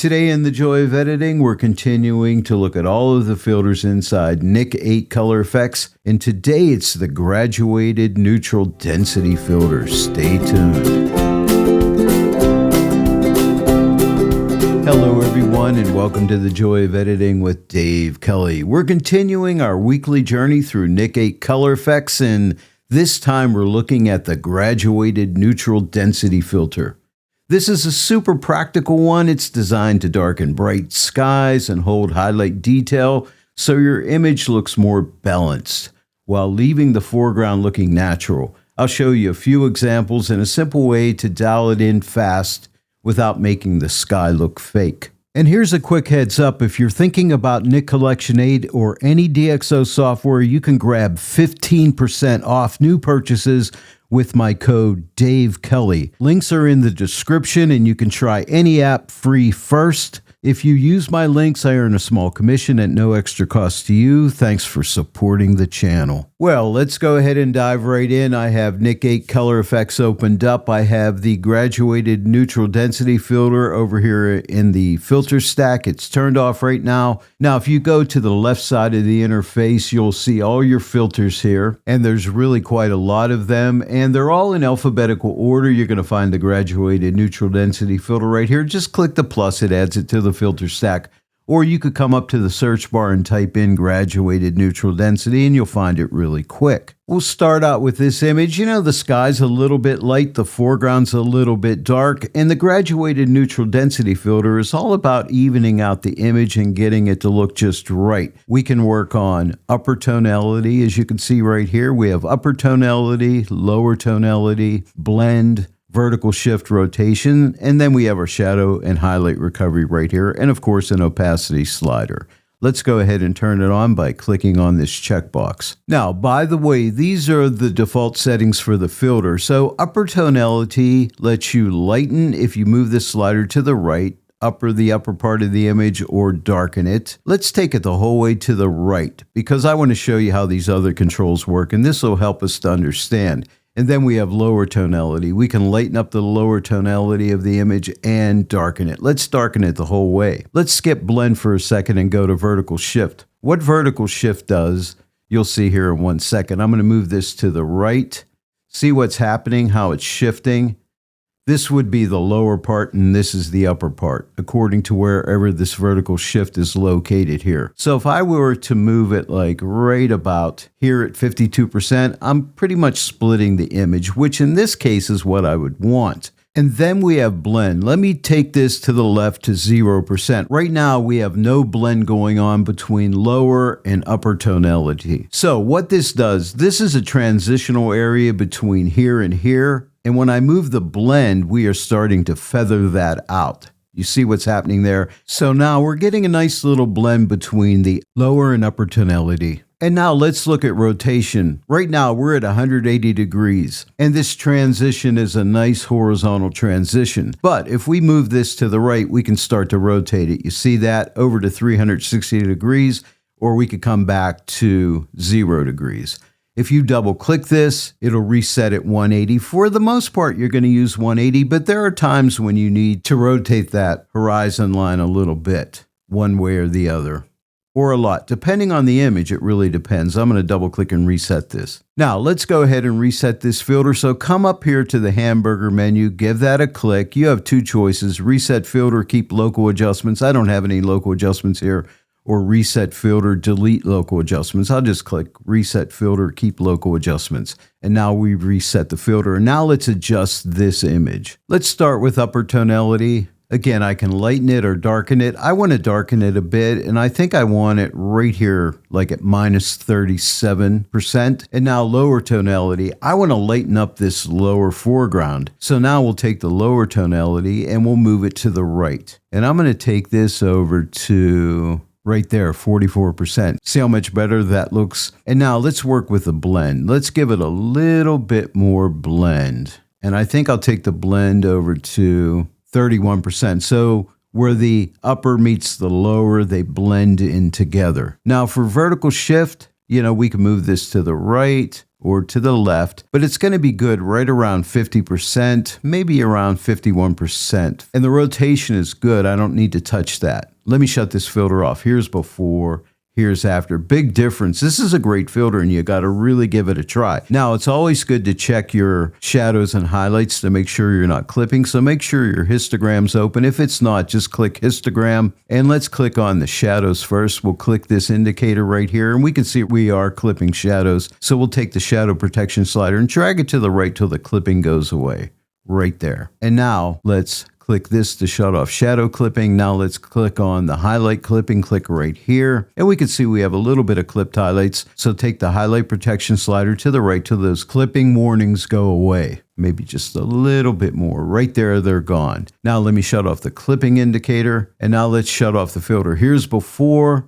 Today in the Joy of Editing, we're continuing to look at all of the filters inside NIK 8 Color Efex, and today it's the graduated neutral density filter. Stay tuned. Hello everyone and welcome to the Joy of Editing with Dave Kelly. We're continuing our weekly journey through NIK 8 Color Efex, and this time we're looking at the graduated neutral density filter. This is a super practical one. It's designed to darken bright skies and hold highlight detail so your image looks more balanced while leaving the foreground looking natural. I'll show you a few examples and a simple way to dial it in fast without making the sky look fake. And here's a quick heads up. If you're thinking about NIK Collection 8 or any DxO software, you can grab 15% off new purchases with my code Dave Kelly. Links are in the description and you can try any app free first. If you use my links, I earn a small commission at no extra cost to you. Thanks for supporting the channel. Well, let's go ahead and dive right in. I have NIK 8 Color Efex opened up. I have the graduated neutral density filter over here in the filter stack. It's turned off right now. Now, if you go to the left side of the interface, you'll see all your filters here, and there's really quite a lot of them, and they're all in alphabetical order. You're going to find the graduated neutral density filter right here. Just click the plus, it adds it to the filter stack. Or you could come up to the search bar and type in graduated neutral density and you'll find it really quick. We'll start out with this image. You know, the sky's a little bit light, the foreground's a little bit dark, and the graduated neutral density filter is all about evening out the image and getting it to look just right. We can work on upper tonality, as you can see right here. We have upper tonality, lower tonality, blend, vertical shift rotation, and then we have our shadow and highlight recovery right here, and of course an opacity slider. Let's go ahead and turn it on by clicking on this checkbox. Now, by the way, these are the default settings for the filter. So upper tonality lets you lighten if you move this slider to the right, the upper part of the image, or darken it. Let's take it the whole way to the right because I want to show you how these other controls work, and this will help us to understand. And then we have lower tonality. We can lighten up the lower tonality of the image and darken it. Let's darken it the whole way. Let's skip blend for a second and go to vertical shift. What vertical shift does, you'll see here in 1 second. I'm going to move this to the right. See what's happening, how it's shifting. This would be the lower part and this is the upper part, according to wherever this vertical shift is located here. So if I were to move it like right about here at 52%, I'm pretty much splitting the image, which in this case is what I would want. And then we have blend. Let me take this to the left to 0%. Right now we have no blend going on between lower and upper tonality. So what this does, this is a transitional area between here and here. And when I move the blend, we are starting to feather that out. You see what's happening there? So now we're getting a nice little blend between the lower and upper tonality. And now let's look at rotation. Right now we're at 180 degrees, and this transition is a nice horizontal transition. But if we move this to the right, we can start to rotate it. You see that? Over to 360 degrees, or we could come back to 0 degrees. If you double click this, it'll reset at 180. For the most part, you're going to use 180, but there are times when you need to rotate that horizon line a little bit, one way or the other, or a lot. Depending on the image, it really depends. I'm going to double click and reset this. Now, let's go ahead and reset this filter. So come up here to the hamburger menu, give that a click. You have two choices, reset filter, keep local adjustments. I don't have any local adjustments here. Or reset filter, delete local adjustments. I'll just click reset filter, keep local adjustments. And now we've reset the filter. And now let's adjust this image. Let's start with upper tonality. Again, I can lighten it or darken it. I want to darken it a bit, and I think I want it right here, like at minus 37%. And now lower tonality, I want to lighten up this lower foreground. So now we'll take the lower tonality and we'll move it to the right. And I'm going to take this over to right there, 44%. See how much better that looks? And now let's work with the blend. Let's give it a little bit more blend. And I think I'll take the blend over to 31%. So where the upper meets the lower, they blend in together. Now for vertical shift, you know, we can move this to the right or to the left, but it's going to be good right around 50%, maybe around 51%. And the rotation is good. I don't need to touch that. Let me shut this filter off. Here's before. Here's after. Big difference. This is a great filter and you got to really give it a try. Now, it's always good to check your shadows and highlights to make sure you're not clipping. So make sure your histogram's open. If it's not, just click histogram and let's click on the shadows first. We'll click this indicator right here and we can see we are clipping shadows. So we'll take the shadow protection slider and drag it to the right till the clipping goes away. Right there. And now let's click this to shut off shadow clipping. Now let's click on the highlight clipping, click right here. And we can see we have a little bit of clipped highlights. So take the highlight protection slider to the right till those clipping warnings go away. Maybe just a little bit more. Right there, they're gone. Now let me shut off the clipping indicator. And now let's shut off the filter. Here's before.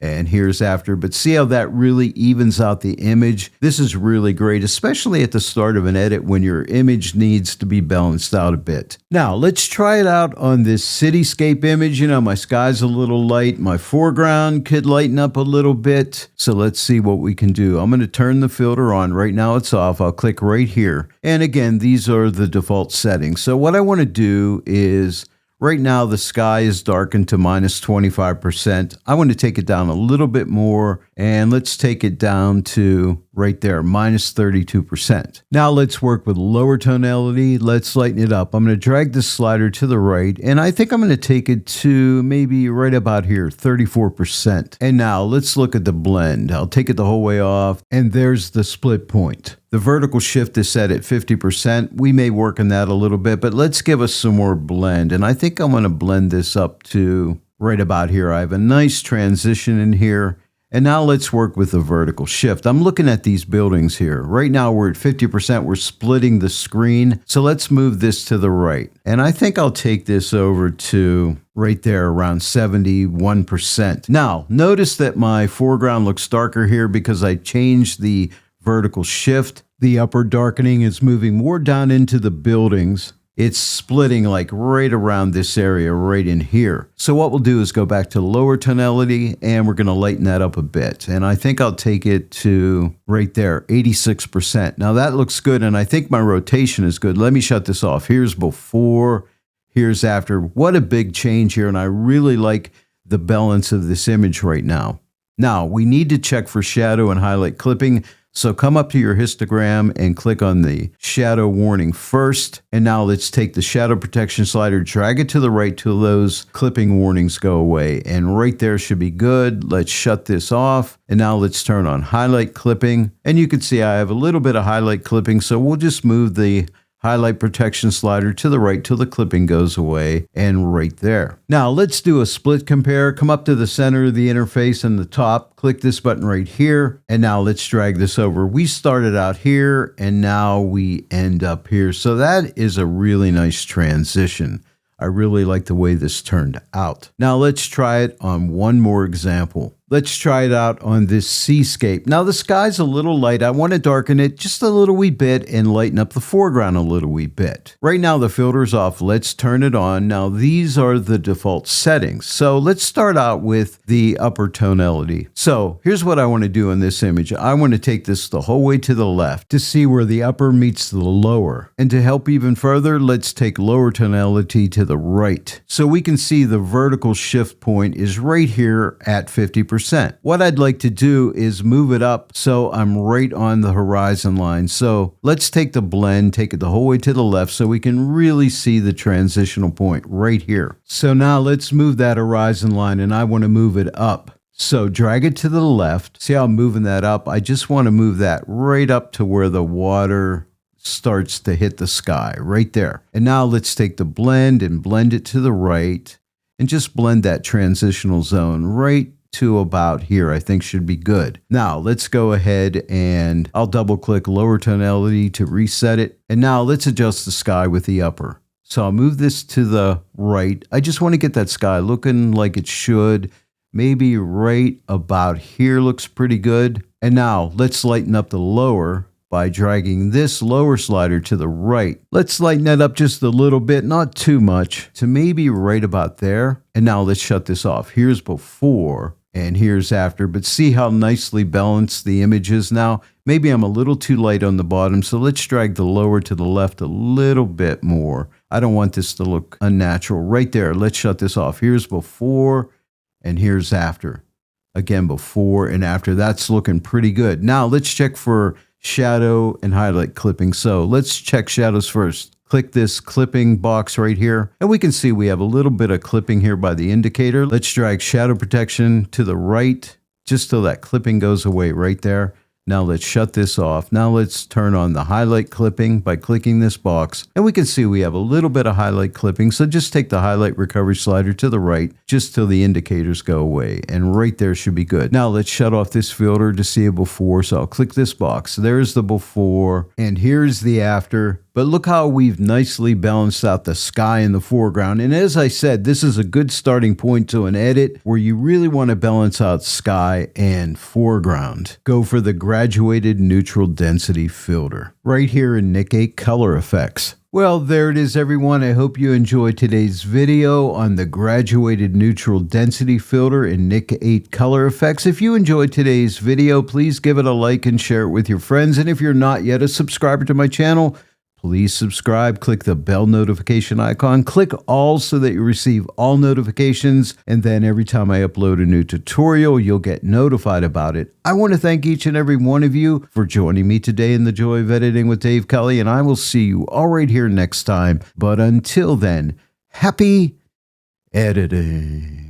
And here's after, but see how that really evens out the image? This is really great, especially at the start of an edit when your image needs to be balanced out a bit. Now, let's try it out on this cityscape image. You know, my sky's a little light. My foreground could lighten up a little bit. So let's see what we can do. I'm going to turn the filter on. Right now it's off. I'll click right here. And again, these are the default settings. So what I want to do is right now, the sky is darkened to minus 25%. I want to take it down a little bit more, and let's take it down to right there, minus 32%. Now let's work with lower tonality. Let's lighten it up. I'm going to drag this slider to the right, and I think I'm going to take it to maybe right about here, 34%. And now let's look at the blend. I'll take it the whole way off, and there's the split point. The vertical shift is set at 50%. We may work on that a little bit, but let's give us some more blend. And I think I'm going to blend this up to right about here. I have a nice transition in here. And now let's work with the vertical shift. I'm looking at these buildings here. Right now we're at 50%. We're splitting the screen. So let's move this to the right. And I think I'll take this over to right there around 71%. Now, notice that my foreground looks darker here because I changed the vertical shift. The upper darkening is moving more down into the buildings. It's splitting like right around this area right in here. So what we'll do is go back to lower tonality and we're going to lighten that up a bit. And I think I'll take it to right there, 86%. Now that looks good and I think my rotation is good. Let me shut this off. Here's before, here's after. What a big change here, and I really like the balance of this image right now. Now we need to check for shadow and highlight clipping. So come up to your histogram and click on the shadow warning first. And now let's take the shadow protection slider, drag it to the right till those clipping warnings go away. And right there should be good. Let's shut this off. And now let's turn on highlight clipping. And you can see I have a little bit of highlight clipping. So we'll just move the highlight protection slider to the right till the clipping goes away, and right there. Now let's do a split compare. Come up to the center of the interface and the top, click this button right here, and now let's drag this over. We started out here and now we end up here. So that is a really nice transition. I really like the way this turned out. Now let's try it on one more example. Let's try it out on this seascape. Now the sky's a little light. I want to darken it just a little wee bit and lighten up the foreground a little wee bit. Right now the filter's off. Let's turn it on. Now these are the default settings. So let's start out with the upper tonality. So here's what I want to do in this image. I want to take this the whole way to the left to see where the upper meets the lower. And to help even further, let's take lower tonality to the right. So we can see the vertical shift point is right here at 50%. What I'd like to do is move it up so I'm right on the horizon line. So let's take the blend, take it the whole way to the left so we can really see the transitional point right here. So now let's move that horizon line and I want to move it up. So drag it to the left. See how I'm moving that up? I just want to move that right up to where the water starts to hit the sky, right there. And now let's take the blend and blend it to the right and just blend that transitional zone right to about here. I think should be good. Now let's go ahead and I'll double click lower tonality to reset it. And now let's adjust the sky with the upper. So I'll move this to the right. I just want to get that sky looking like it should. Maybe right about here looks pretty good. And now let's lighten up the lower by dragging this lower slider to the right. Let's lighten that up just a little bit, not too much, to maybe right about there. And now let's shut this off. Here's before, and here's after. But see how nicely balanced the image is now? Maybe I'm a little too light on the bottom, so let's drag the lower to the left a little bit more. I don't want this to look unnatural. Right there, let's shut this off. Here's before and here's after. Again, before and after. That's looking pretty good. Now let's check for shadow and highlight clipping. So let's check shadows first. Click this clipping box right here, and we can see we have a little bit of clipping here by the indicator. Let's drag shadow protection to the right, just till that clipping goes away right there. Now let's shut this off. Now let's turn on the highlight clipping by clicking this box, and we can see we have a little bit of highlight clipping. So just take the highlight recovery slider to the right, just till the indicators go away, and right there should be good. Now let's shut off this filter to see a before. So I'll click this box. There's the before, and here's the after. But look how we've nicely balanced out the sky in the foreground. And as I said, this is a good starting point to an edit where you really want to balance out sky and foreground. Go for the graduated neutral density filter right here in NIK Color Efex. Well, there it is, everyone. I hope you enjoyed today's video on the graduated neutral density filter in NIK Color Efex. If you enjoyed today's video, please give it a like and share it with your friends. And if you're not yet a subscriber to my channel, please subscribe, click the bell notification icon, click all so that you receive all notifications, and then every time I upload a new tutorial, you'll get notified about it. I want to thank each and every one of you for joining me today in the Joy of Editing with Dave Kelly, and I will see you all right here next time. But until then, happy editing.